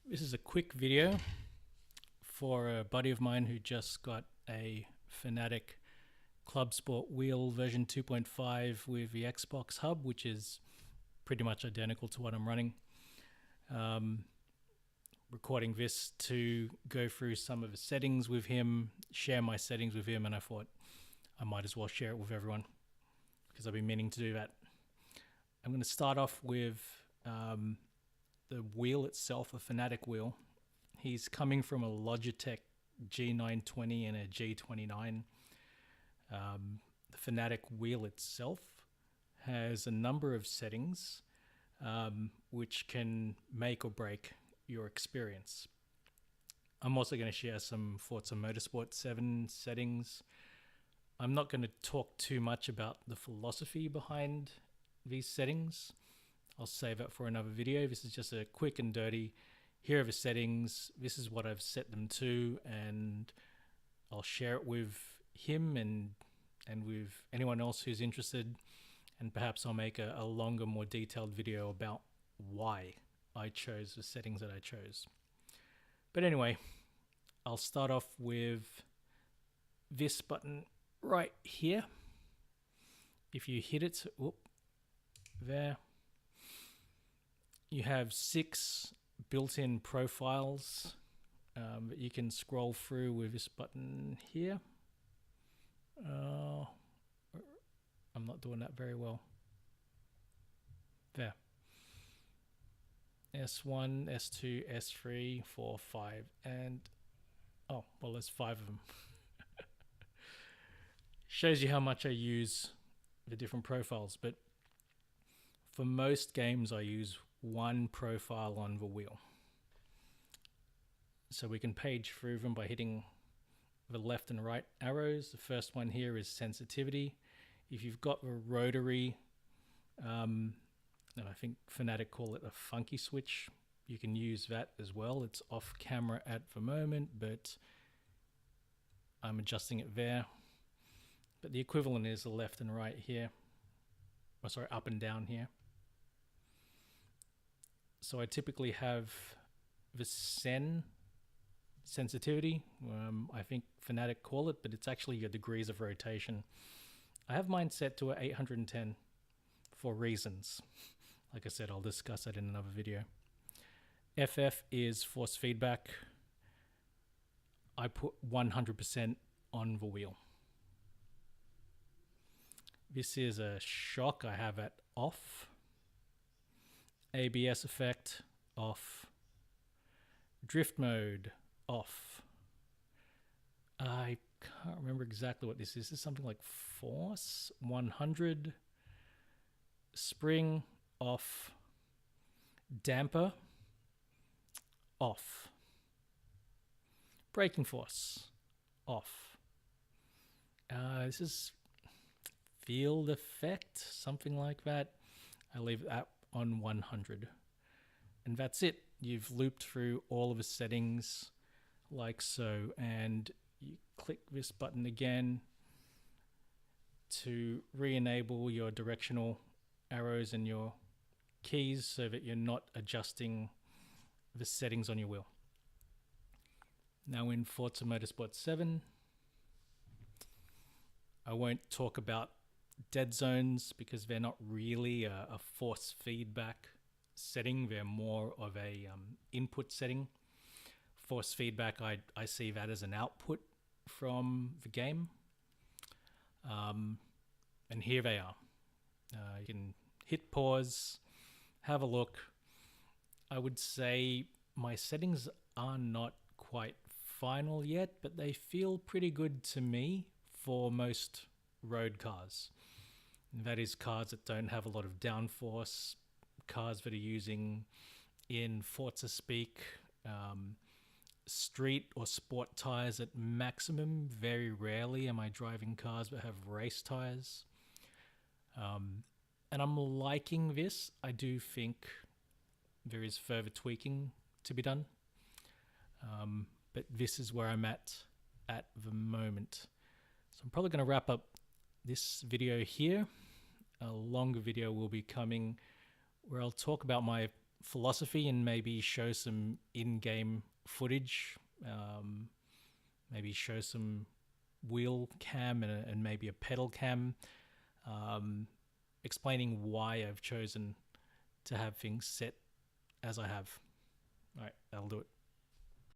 This is a quick video for a buddy of mine who just got a Fanatec Club Sport wheel version 2.5 with the Xbox hub, which is pretty much identical to what I'm running. Recording this to go through some of the settings with him, share my settings with him, and I thought I might as well share it with everyone because I've been meaning to do that. I'm going to start off with the wheel itself, a Fanatec wheel. He's coming from a Logitech G920 and a G29. The Fanatec wheel itself has a number of settings which can make or break your experience. I'm also going to share some Forza Motorsport 7 settings. I'm not going to talk too much about the philosophy behind these settings. I'll save it for another video. This is just a quick and dirty, here are the settings, this is what I've set them to, and I'll share it with him and with anyone else who's interested, and perhaps I'll make a longer, more detailed video about why I chose the settings that I chose. But anyway, I'll start off with this button right here. If you hit it, there, you have 6 built-in profiles that you can scroll through with this button here. I'm not doing that very well. There. S1, S2, S3, 4, 5, and there's 5 of them. Shows you how much I use the different profiles, but for most games I use one profile on the wheel. So we can page through them by hitting the left and right arrows. The first one here is sensitivity. If you've got the rotary, and I think Fanatec call it a funky switch, you can use that as well. It's off camera at the moment, but I'm adjusting it there. But the equivalent is the left and right here. Up and down here. So I typically have the sensitivity. I think Fanatec call it, but it's actually your degrees of rotation. I have mine set to 810 for reasons. Like I said, I'll discuss that in another video. FF is force feedback. I put 100% on the wheel. This is a shock I have at off. ABS effect off. Drift mode off. I can't remember exactly what this is. This is something like force 100. Spring off. Damper off. Braking force off. This is field effect, something like that. I leave that on 100. And that's it. You've looped through all of the settings like so, and you click this button again to re-enable your directional arrows and your keys so that you're not adjusting the settings on your wheel. Now in Forza Motorsport 7, I won't talk about dead zones because they're not really a force feedback setting. They're more of a input setting. Force feedback, I see that as an output from the game. And here they are. You can hit pause, have a look. I would say my settings are not quite final yet, but they feel pretty good to me for most road cars. That is cars that don't have a lot of downforce, cars that are using, in Forza speak, street or sport tires at maximum. Very rarely am I driving cars that have race tires. And I'm liking this. I do think there is further tweaking to be done. But this is where I'm at the moment. So I'm probably going to wrap up this video here. A longer video will be coming where I'll talk about my philosophy and maybe show some in-game footage, maybe show some wheel cam and maybe a pedal cam, explaining why I've chosen to have things set as I have. All right, that'll do it.